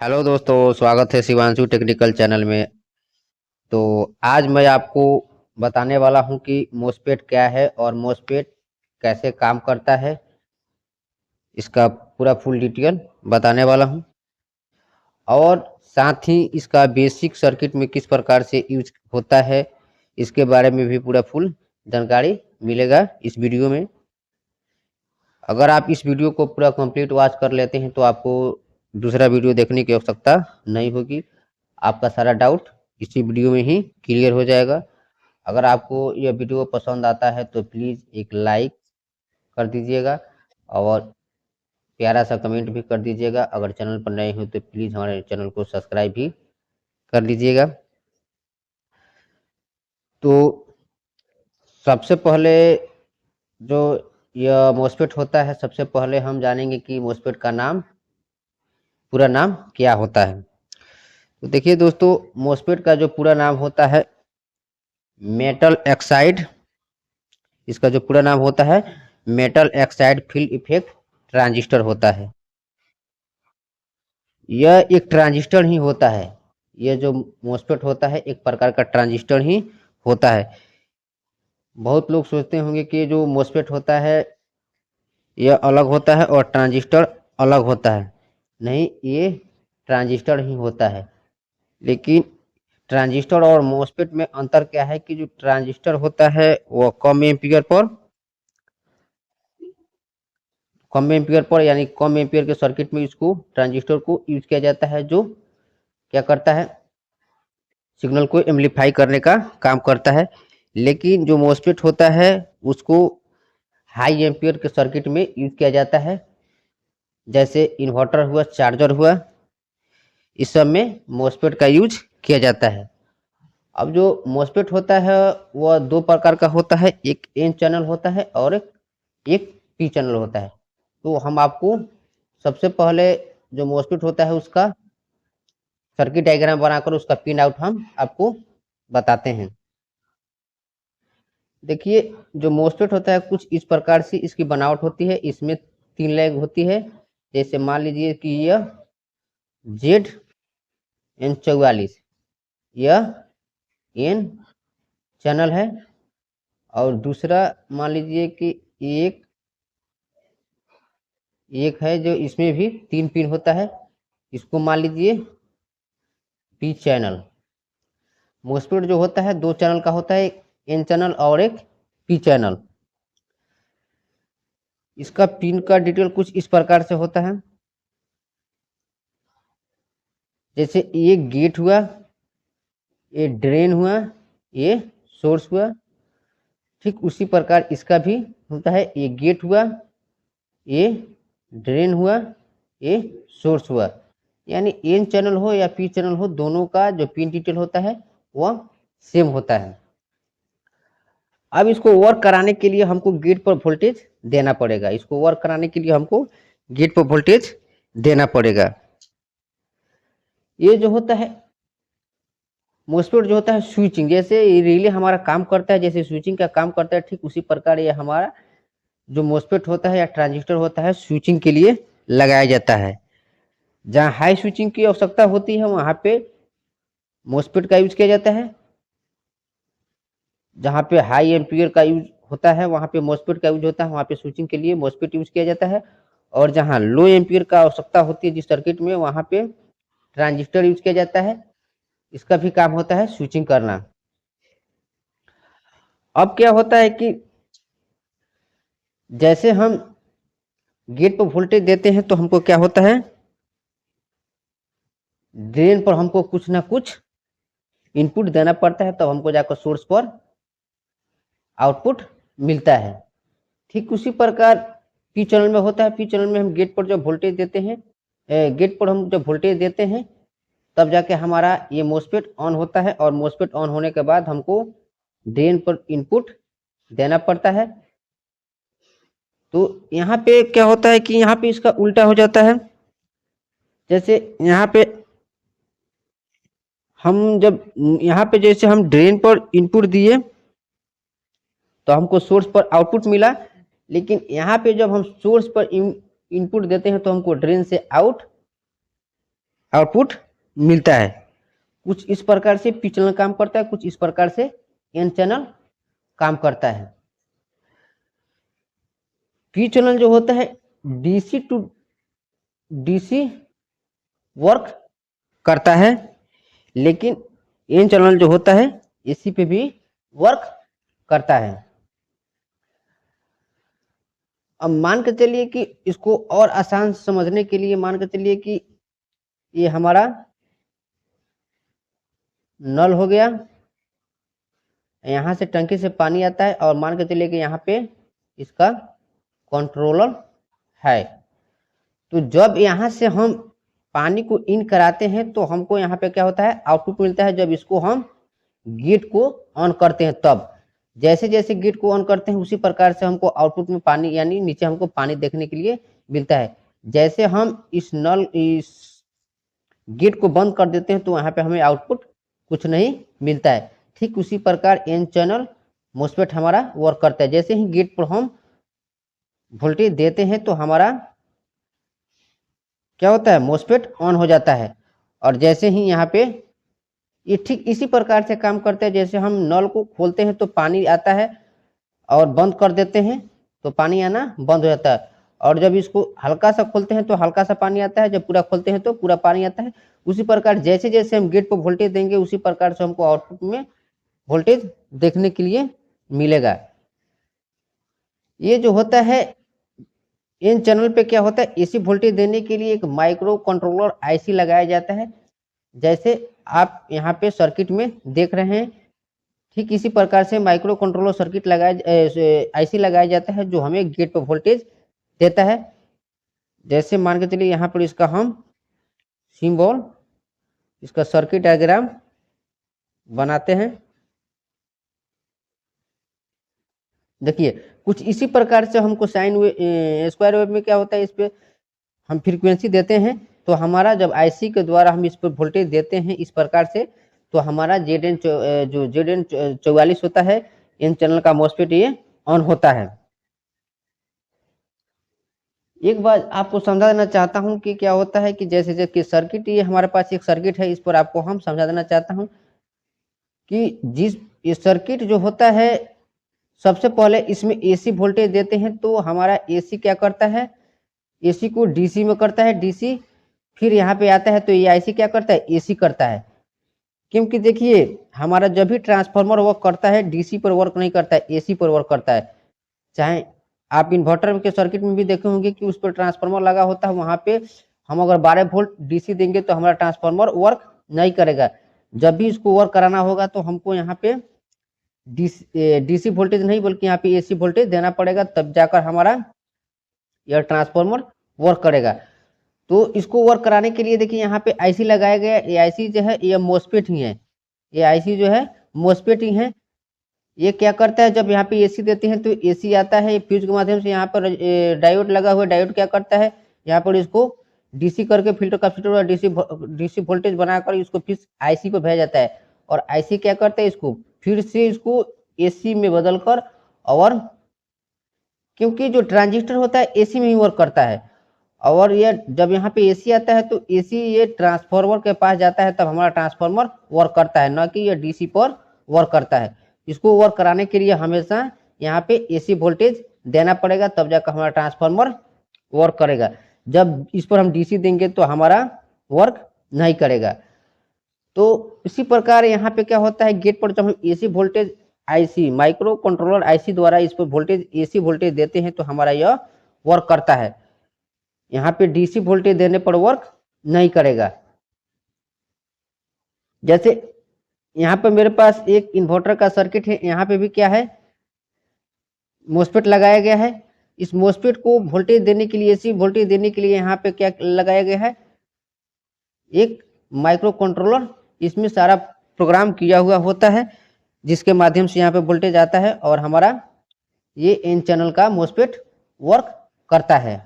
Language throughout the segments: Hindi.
हेलो दोस्तों, स्वागत है शिवांशु टेक्निकल चैनल में। तो आज मैं आपको बताने वाला हूं कि मोस्फेट क्या है और मोस्फेट कैसे काम करता है। इसका पूरा फुल डिटेल बताने वाला हूं और साथ ही इसका बेसिक सर्किट में किस प्रकार से यूज होता है इसके बारे में भी पूरा फुल जानकारी मिलेगा इस वीडियो में। अगर आप इस वीडियो को पूरा कंप्लीट वॉच कर लेते हैं तो आपको दूसरा वीडियो देखने की आवश्यकता नहीं होगी। आपका सारा डाउट इसी वीडियो में ही क्लियर हो जाएगा। अगर आपको यह वीडियो पसंद आता है तो प्लीज़ एक लाइक कर दीजिएगा और प्यारा सा कमेंट भी कर दीजिएगा। अगर चैनल पर नए हो तो प्लीज़ हमारे चैनल को सब्सक्राइब भी कर लीजिएगा। तो सबसे पहले जो यह मोस्फेट होता है, सबसे पहले हम जानेंगे कि मोस्फेट का नाम, पूरा नाम क्या होता है। तो देखिए दोस्तों, मोस्फेट का जो पूरा नाम होता है मेटल ऑक्साइड, इसका जो पूरा नाम होता है metal oxide field effect transistor होता है। यह एक ट्रांजिस्टर ही होता है। यह जो मोस्फेट होता है एक प्रकार का ट्रांजिस्टर ही होता है। बहुत लोग सोचते होंगे कि जो मोस्फेट होता है यह अलग होता है और ट्रांजिस्टर अलग होता है। नहीं, ये ट्रांजिस्टर ही होता है। लेकिन ट्रांजिस्टर और मोस्फेट में अंतर क्या है कि जो ट्रांजिस्टर होता है वह कम एम्पियर पर यानी कम एम्पियर के सर्किट में इसको ट्रांजिस्टर को यूज किया जाता है, जो क्या करता है सिग्नल को एम्पलीफाई करने का काम करता है। लेकिन जो मोस्फेट होता है उसको हाई एम्पियर के सर्किट में यूज किया जाता है, जैसे इन्वर्टर हुआ, चार्जर हुआ, इस सब में मोस्फेट का यूज किया जाता है। अब जो मोस्फेट होता है वह दो प्रकार का होता है, एक एन चैनल होता है और एक पी चैनल होता है। तो हम आपको सबसे पहले जो मोस्फेट होता है उसका सर्किट डायग्राम बनाकर उसका पिन आउट हम आपको बताते हैं। देखिए, जो मोस्फेट होता है कुछ इस प्रकार से इसकी बनावट होती है। इसमें 3 लेग होती है। जैसे मान लीजिए कि यह ZN44, यह एन चैनल है और दूसरा मान लीजिए कि एक है जो इसमें भी 3 पिन होता है, इसको मान लीजिए पी चैनल। मोस्फेट जो होता है 2 चैनल का होता है, एक एन चैनल और एक पी चैनल। इसका पिन का डिटेल कुछ इस प्रकार से होता है। जैसे ये गेट हुआ, ये ड्रेन हुआ, ये सोर्स हुआ। ठीक उसी प्रकार इसका भी होता है। ये गेट हुआ, ये ड्रेन हुआ, ये सोर्स हुआ। यानी एन चैनल हो या पी चैनल हो, दोनों का जो पिन डिटेल होता है वह सेम होता है। अब इसको वर्क कराने के लिए हमको गेट पर वोल्टेज देना पड़ेगा। इसको वर्क कराने के लिए हमको गेट पर वोल्टेज देना पड़ेगा। ये जो होता है मोस्फेट जो होता है स्विचिंग, जैसे ये रिले हमारा काम करता है, जैसे स्विचिंग का काम करता है, ठीक उसी प्रकार ये हमारा जो मोस्फेट होता है या ट्रांजिस्टर होता है स्विचिंग के लिए लगाया जाता है। जहाँ हाई स्विचिंग की आवश्यकता होती है वहां पे मोस्फेट का यूज किया जाता है। जहाँ पे हाई एम्पियर का यूज होता है वहां पे मोस्फेट का यूज होता है, वहां पे स्विचिंग के लिए मोस्फेट यूज किया जाता है। और जहाँ लो एम्पियर का आवश्यकता होती है जिस सर्किट में, वहां पे ट्रांजिस्टर यूज किया जाता है। इसका भी काम होता है स्विचिंग करना। अब क्या होता है कि जैसे हम गेट पर वोल्टेज देते हैं तो हमको क्या होता है, ड्रेन पर हमको कुछ ना कुछ इनपुट देना पड़ता है, तब हमको जाकर सोर्स पर आउटपुट मिलता है। ठीक उसी प्रकार पी चैनल में होता है। पी चैनल में हम गेट पर जब वोल्टेज देते हैं, गेट पर हम जब वोल्टेज देते हैं तब जाके हमारा ये मोस्फेट ऑन होता है और मोस्फेट ऑन होने के बाद हमको ड्रेन पर इनपुट देना पड़ता है। तो यहाँ पे क्या होता है कि यहाँ पे इसका उल्टा हो जाता है। जैसे यहाँ पे हम जब यहाँ पे जैसे हम ड्रेन पर इनपुट दिए तो हमको सोर्स पर आउटपुट मिला, लेकिन यहाँ पे जब हम सोर्स पर इनपुट देते हैं तो हमको ड्रेन से आउटपुट मिलता है। कुछ इस प्रकार से पी चैनल काम करता है, कुछ इस प्रकार से एन चैनल काम करता है। पी चैनल जो होता है डीसी टू डीसी वर्क करता है, लेकिन एन चैनल जो होता है एसी पे भी वर्क करता है। अब मान के चलिए कि इसको और आसान समझने के लिए मान के चलिए कि ये हमारा नल हो गया, यहाँ से टंकी से पानी आता है, और मान के चलिए कि यहाँ पे इसका कंट्रोलर है। तो जब यहाँ से हम पानी को इन कराते हैं तो हमको यहाँ पे क्या होता है, आउटपुट मिलता है। जब इसको हम गेट को ऑन करते हैं तब जैसे जैसे गेट को ऑन करते हैं उसी प्रकार से हमको आउटपुट में पानी यानी नीचे हमको पानी देखने के लिए मिलता है। जैसे हम इस गेट को बंद कर देते हैं तो यहाँ पे हमें आउटपुट कुछ नहीं मिलता है। ठीक उसी प्रकार एन चैनल मोस्फेट हमारा वर्क करता है। जैसे ही गेट पर हम वोल्टेज देते हैं तो हमारा क्या होता है, मोस्फेट ऑन हो जाता है। और जैसे ही यहाँ पे ये ठीक इसी प्रकार से काम करता है। जैसे हम नल को खोलते हैं तो पानी आता है, और बंद कर देते हैं तो पानी आना बंद हो जाता है। और जब इसको हल्का सा खोलते हैं तो हल्का सा पानी आता है, जब पूरा खोलते हैं तो पूरा पानी आता है। उसी प्रकार जैसे जैसे हम गेट पर वोल्टेज देंगे उसी प्रकार से हमको आउटपुट में वोल्टेज देखने के लिए मिलेगा। ये जो होता है इन चैनल पे क्या होता है, एसी वोल्टेज देने के लिए एक माइक्रो कंट्रोलर आईसी लगाया जाता है। जैसे आप यहाँ पे सर्किट में देख रहे हैं, ठीक इसी प्रकार से माइक्रो कंट्रोलर सर्किट लगाया आईसी लगाया जाता है जो हमें गेट पर वोल्टेज देता है। जैसे मान के चलिए यहाँ पर इसका हम सिंबल, इसका सर्किट डायग्राम बनाते हैं। देखिए कुछ इसी प्रकार से हमको साइन वेव स्क्वायर वेव में क्या होता है, इस पे हम फ्रीक्वेंसी देते हैं तो हमारा जब आईसी के द्वारा हम इस पर वोल्टेज देते हैं इस प्रकार से, तो हमारा जेड जो जेड 44 होता है इन चैनल का मोस्फेट ये ऑन होता है। एक बात आपको समझा देना चाहता हूं कि क्या होता है कि जैसे जैसे सर्किट, ये हमारे पास एक सर्किट है, इस पर आपको हम समझा देना चाहता हूं कि जिस ये सर्किट जो होता है सबसे पहले इसमें एसी वोल्टेज देते हैं तो हमारा एसी क्या करता है, एसी को डीसी में करता है डीसी, फिर यहाँ पे आता है तो ये आईसी क्या करता है, एसी करता है। क्योंकि देखिए हमारा जब भी ट्रांसफार्मर वर्क करता है डीसी पर वर्क नहीं करता है, एसी पर वर्क करता है। चाहे आप इन्वर्टर के सर्किट में भी देखे होंगे कि उस पर ट्रांसफार्मर लगा होता है, वहां पे हम अगर 12 वोल्ट डीसी देंगे तो हमारा ट्रांसफार्मर वर्क नहीं करेगा। जब भी इसको वर्क कराना होगा तो हमको यहाँ पे डीसी वोल्टेज नहीं बल्कि यहाँ पे एसी वोल्टेज देना पड़ेगा, तब जाकर हमारा यह ट्रांसफार्मर वर्क करेगा। तो इसको वर्क कराने के लिए देखिए यहाँ पे आईसी लगाया गया। ये आईसी जो है ये मोस्फेट ही है, ये आईसी जो है मोस्फेट ही है। ये क्या करता है, जब यहाँ पे एसी देते हैं तो एसी आता है फ्यूज के माध्यम से, यहाँ पर डायोड लगा हुआ है। डायोड क्या करता है, यहाँ पर इसको डीसी करके फिल्टर कैपेसिटर डीसी वोल्टेज बनाकर इसको फिर आईसी पे भेजा जाता है। और आईसी क्या करता है, इसको फिर से इसको एसी में बदलकर, और क्योंकि जो ट्रांजिस्टर होता है एसी में ही वर्क करता है, और ये जब यहाँ पे एसी आता है तो एसी ये ट्रांसफार्मर के पास जाता है तब हमारा ट्रांसफार्मर वर्क करता है, न कि ये डीसी पर वर्क करता है। इसको वर्क कराने के लिए हमेशा यहाँ पे एसी वोल्टेज देना पड़ेगा, तब जाकर हमारा ट्रांसफार्मर वर्क करेगा। जब इस पर हम डीसी देंगे तो हमारा वर्क नहीं करेगा। तो इसी प्रकार यहाँ पे क्या होता है, गेट पर जब हम AC voltage IC micro controller IC द्वारा इस पर वोल्टेज एसी वोल्टेज देते हैं तो हमारा यह वर्क करता है। यहाँ पे डीसी वोल्टेज देने पर वर्क नहीं करेगा। जैसे यहाँ पे मेरे पास एक इन्वर्टर का सर्किट है, यहाँ पे भी क्या है, मोस्फेट लगाया गया है। इस मोस्फेट को वोल्टेज देने के लिए, एसी वोल्टेज देने के लिए यहाँ पे क्या लगाया गया है, एक माइक्रो कंट्रोलर। इसमें सारा प्रोग्राम किया हुआ होता है जिसके माध्यम से यहाँ पे वोल्टेज आता है और हमारा ये एन चैनल का मोस्फेट वर्क करता है।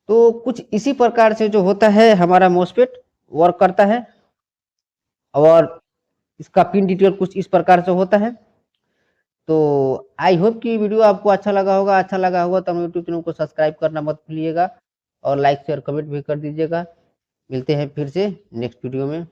तो कुछ इसी प्रकार से जो होता है हमारा मोस्फेट वर्क करता है, और इसका पिन डिटेल कुछ इस प्रकार से होता है। तो आई होप कि वीडियो आपको अच्छा लगा होगा। अच्छा लगा होगा तो यूट्यूब चैनल को सब्सक्राइब करना मत भूलिएगा, और लाइक शेयर कमेंट भी कर दीजिएगा। मिलते हैं फिर से नेक्स्ट वीडियो में।